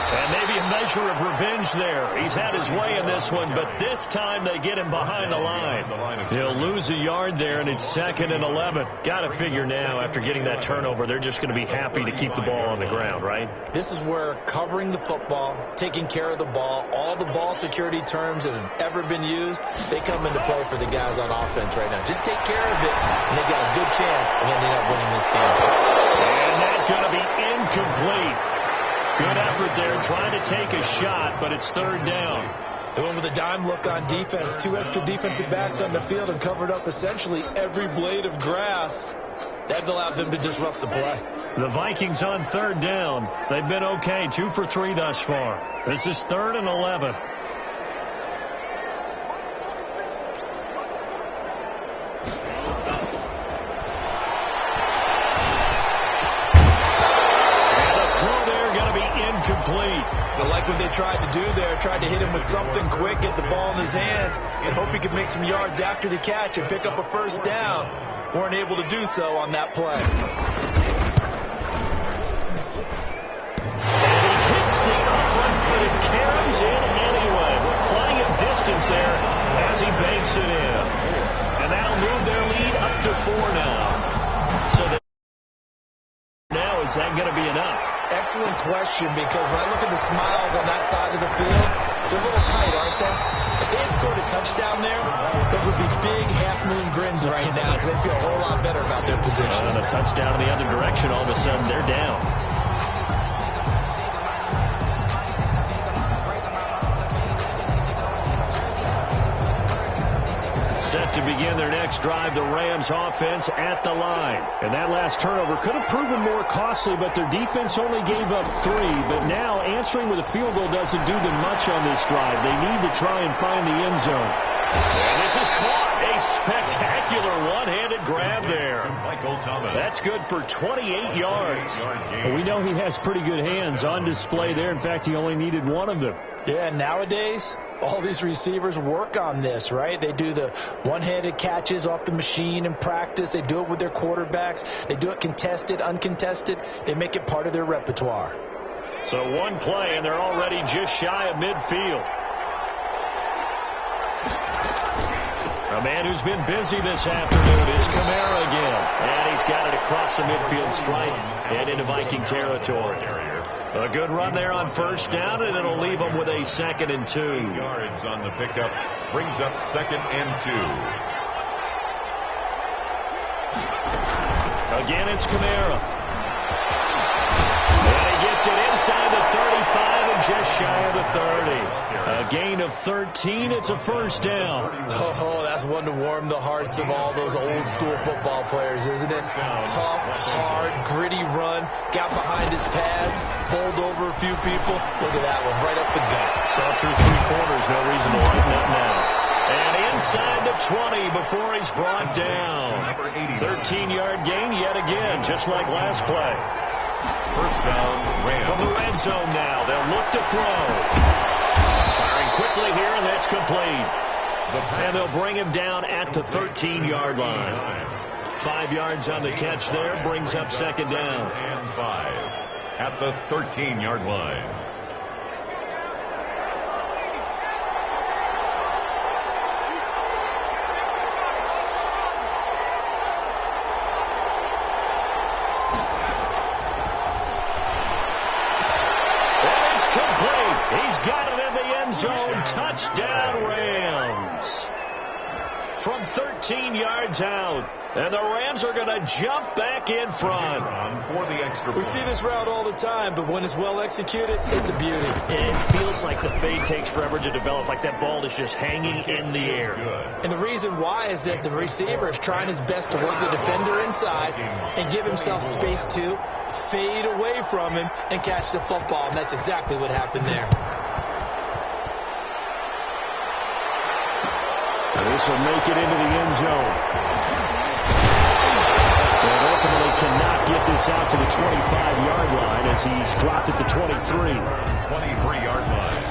G: And maybe a measure of revenge there. He's had his way in this one, but this time they get him behind the line. He'll lose a yard there, and it's 2nd and 11. Got to figure now, after getting that turnover, they're just going to be happy to keep the ball on the ground, right?
I: This is where covering the football, taking care of the ball, all the ball security terms that have ever been used, they come into play for the guys on offense right now. Just take care of it, and they've got a good chance of ending up winning this game.
G: And that's going to be incomplete. Good effort there, trying to take a shot, but it's 3rd down.
I: They went with a dime look on defense. 2 extra defensive backs on the field and covered up essentially every blade of grass. That allowed them to disrupt the play.
G: The Vikings on third down. They've been okay, 2 for 3 thus far. This is 3rd and 11.
I: Complete. But like what they tried to do there, tried to hit him with something quick, get the ball in his hands, and hope he could make some yards after the catch and pick up a first down. Weren't able to do so on that play.
G: And he hits the upright, but it carries in anyway. With plenty of distance there as he banks it in. And that'll move their lead up to 4 now. So now is that going to be enough?
I: Excellent question, because when I look at the smiles on that side of the field, they're a little tight, aren't they? If they had scored a touchdown there, those would be big half-moon grins right now because they feel a whole lot better about their position.
G: And a touchdown in the other direction, all of a sudden they're down. Set to begin their next drive, the Rams offense at the line. And that last turnover could have proven more costly, but their defense only gave up 3. But now answering with a field goal doesn't do them much on this drive. They need to try and find the end zone. And this is caught. A spectacular one-handed grab there. That's good for 28 yards. Well, we know he has pretty good hands on display there. In fact, he only needed 1 of them.
I: Yeah, nowadays, all these receivers work on this, right? They do the one-handed catches off the machine in practice. They do it with their quarterbacks. They do it contested, uncontested. They make it part of their repertoire.
G: So 1 play, and they're already just shy of midfield. A man who's been busy this afternoon is Kamara again. And he's got it across the midfield stripe and into Viking territory. A good run there on first down, and it'll leave them with a 2nd and 2.
H: Yards on the pickup brings up 2nd and 2.
G: Again, it's Kamara. And he gets it inside the 35 and just shy of the 30. A gain of 13. It's a first down.
I: Oh, that's one to warm the hearts of all those old school football players, isn't it? Tough, hard, gritty run. Got behind his pads, bowled over a few people. Look at that one, right up the gut.
G: Saw through 3 quarters. No reason to lighten up now. And inside the 20 before he's brought down. 13-yard gain yet again, just like last play.
H: First down, Rams.
G: From the red zone now, they'll look to throw. Firing quickly here, and that's complete. And they'll bring him down at the 13-yard line. 5 yards on the catch there, brings up 2nd down.
H: And 5 at the 13-yard line.
G: He's got it in the end zone. Touchdown, Rams. From 13 yards out. And the Rams are going to jump back in front.
H: For the extra
I: we see this route all the time, but when it's well executed, it's a beauty.
G: It feels like the fade takes forever to develop, like that ball is just hanging in the air.
I: And the reason why is that the receiver is trying his best to work the defender inside and give himself space to fade away from him and catch the football, and that's exactly what happened there.
G: And this will make it into the end zone. And ultimately cannot get this out to the 25-yard line as he's dropped at the 23.
H: 23-yard line.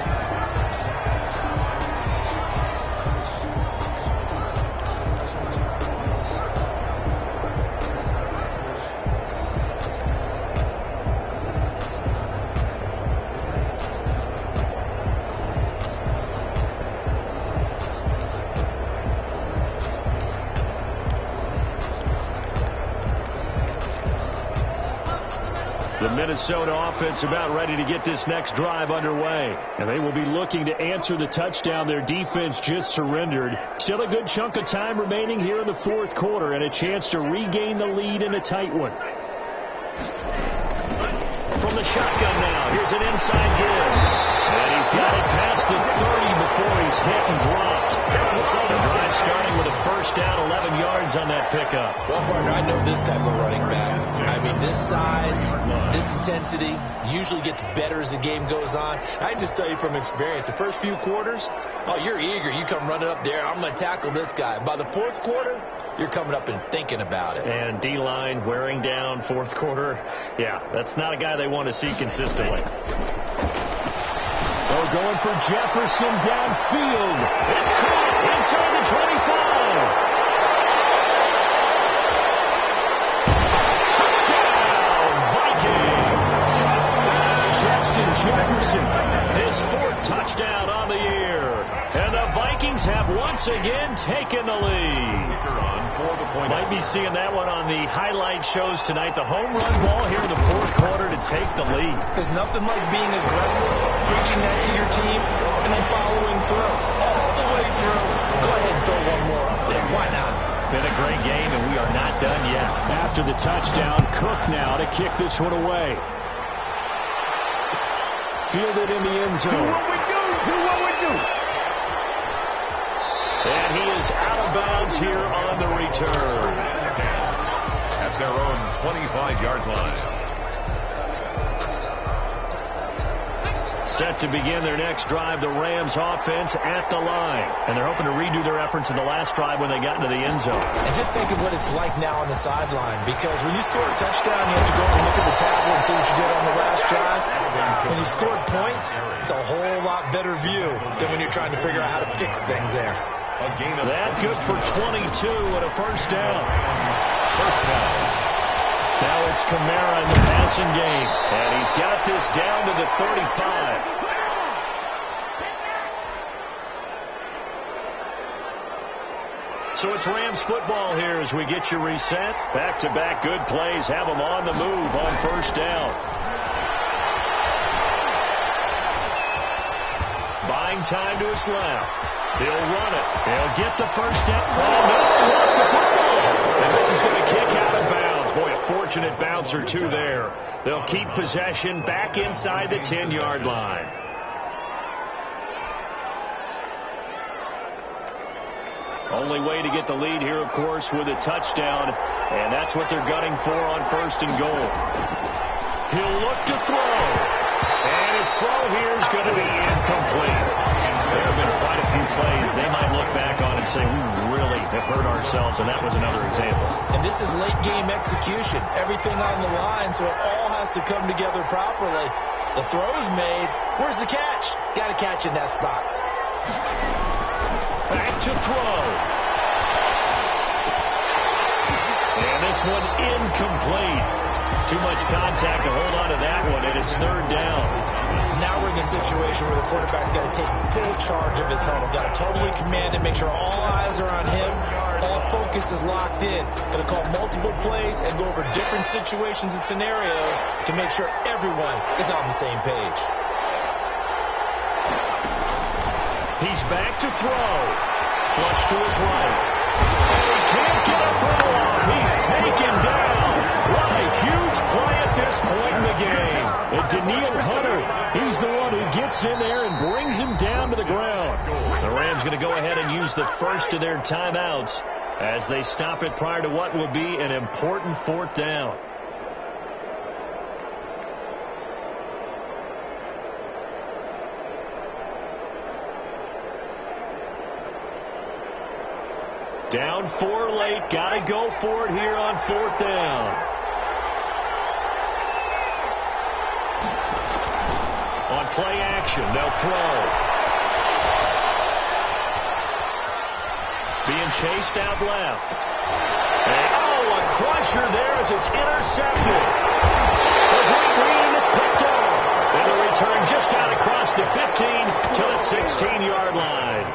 G: The Minnesota offense about ready to get this next drive underway. And they will be looking to answer the touchdown their defense just surrendered. Still a good chunk of time remaining here in the 4th quarter and a chance to regain the lead in a tight one. From the shotgun now, here's an inside give. And he's got it past the 30 before he's hit and dropped. The drive starting with a first down, 11 yards on that pickup.
I: Well, partner, I know this type of running back. I mean, this size, this intensity usually gets better as the game goes on. I just tell you from experience, the first few quarters, oh, you're eager. You come running up there, I'm going to tackle this guy. By the fourth quarter, you're coming up and thinking about it.
G: And D-line wearing down fourth quarter. Yeah, that's not a guy they want to see consistently. Oh, going for Jefferson downfield. It's caught inside the 25. Touchdown, Vikings! Justin Jefferson, his fourth touchdown on the year. And the Vikings have once again taken the lead. Might be seeing that one on the highlight shows tonight. The home run ball here in the fourth quarter to take the lead.
I: There's nothing like being aggressive, preaching that to your team, and then following through. All the way through. Go ahead and throw one more up there. Why not?
G: Been a great game, and we are not done yet. After the touchdown, Cook now to kick this one away. Fielded in the end zone.
H: Do what we do. Do what we do.
G: And he is out of bounds here on the return.
H: At their own 25-yard line.
G: Set to begin their next drive, the Rams offense at the line. And they're hoping to redo their efforts in the last drive when they got into the end zone.
I: And just think of what it's like now on the sideline, because when you score a touchdown, you have to go and look at the tablet and see what you did on the last drive. When you scored points, it's a whole lot better view than when you're trying to figure out how to fix things there.
G: A gain of that good for 22 and a first down. First down. Now it's Kamara in the passing game. And he's got this down to the 35. So it's Rams football here as we get you reset. Back-to-back good plays. Have them on the move on first down. Buying time to his left. He'll run it. He'll get the first down. Oh, no, he lost the football. And this is going to kick out of bounds. Boy, a fortunate bounce or two there. They'll keep possession back inside the 10-yard line. Only way to get the lead here, of course, with a touchdown. And that's what they're gunning for on first and goal. He'll look to throw. And his throw here is going to be incomplete. There have been quite a few plays they might look back on and say, we really have hurt ourselves, and that was another example.
I: And this is late-game execution. Everything on the line, so it all has to come together properly. The throw's made. Where's the catch? Got to catch in that spot.
G: Back to throw. And this one incomplete. Too much contact to hold on to that one, and it's third down.
I: Now we're in the situation where the quarterback's got to take full charge of his huddle. Got to totally command it, make sure all eyes are on him. All focus is locked in. Got to call multiple plays and go over different situations and scenarios to make sure everyone is on the same page.
G: He's back to throw. Flush to his right. And he can't get a throw off. He's taken down. What a huge play at this point in the game. And Daniil Hunter, he's the one who gets in there and brings him down to the ground. The Rams going to go ahead and use the first of their timeouts as they stop it prior to what will be an important fourth down. Down 4 late. Got to go for it here on fourth down. On play action, they'll throw. Being chased out left. And, oh, a crusher there as it's intercepted. A great read, and it's picked off. And the return just out across the 15 to the 16-yard line.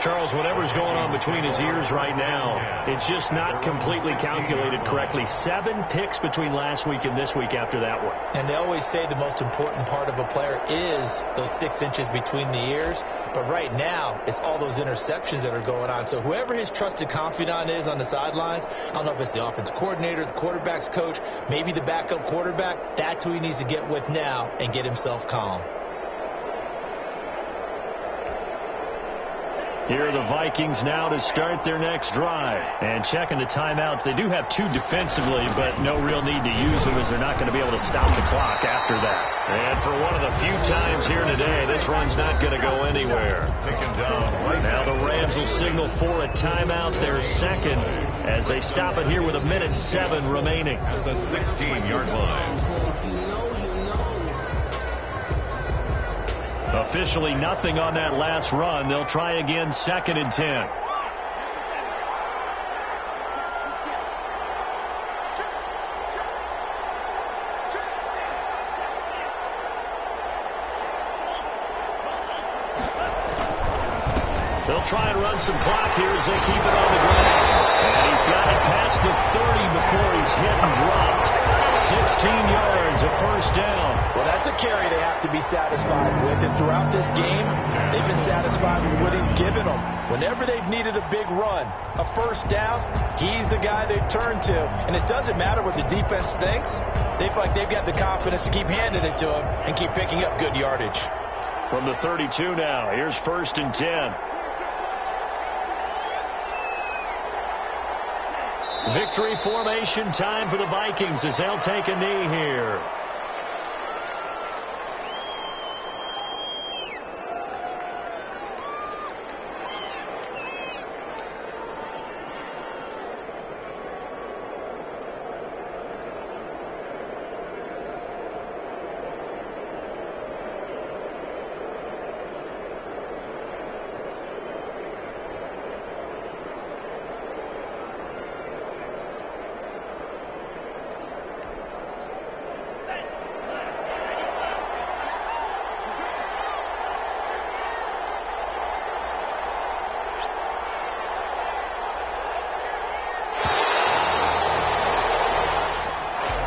G: Charles, whatever's going on between his ears right now, it's just not completely calculated correctly. 7 picks between last week and this week after that one.
I: And they always say the most important part of a player is those 6 inches between the ears. But right now, it's all those interceptions that are going on. So whoever his trusted confidant is on the sidelines, I don't know if it's the offense coordinator, the quarterback's coach, maybe the backup quarterback, that's who he needs to get with now and get himself calm.
G: Here are the Vikings now to start their next drive. And checking the timeouts, they do have 2 defensively, but no real need to use them as they're not going to be able to stop the clock after that. And for one of the few times here today, this run's not going to go anywhere. Now the Rams will signal for a timeout, their second, as they stop it here with 1:07 remaining.
H: The 16-yard line.
G: Officially nothing on that last run. They'll try again, 2nd and 10. They'll try and run some clock here as they keep it on the ground. And he's got it past the 30 before he's hit and dropped. 16 yards, a first down.
I: Well, that's a carry they have to be satisfied with. And throughout this game, they've been satisfied with what he's given them. Whenever they've needed a big run, a first down, he's the guy they turn to. And it doesn't matter what the defense thinks. They feel like they've got the confidence to keep handing it to him and keep picking up good yardage.
G: From the 32 now, here's 1st and 10. Victory formation time for the Vikings as they'll take a knee here.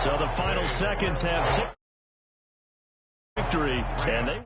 G: So the final seconds have ticked victory, and they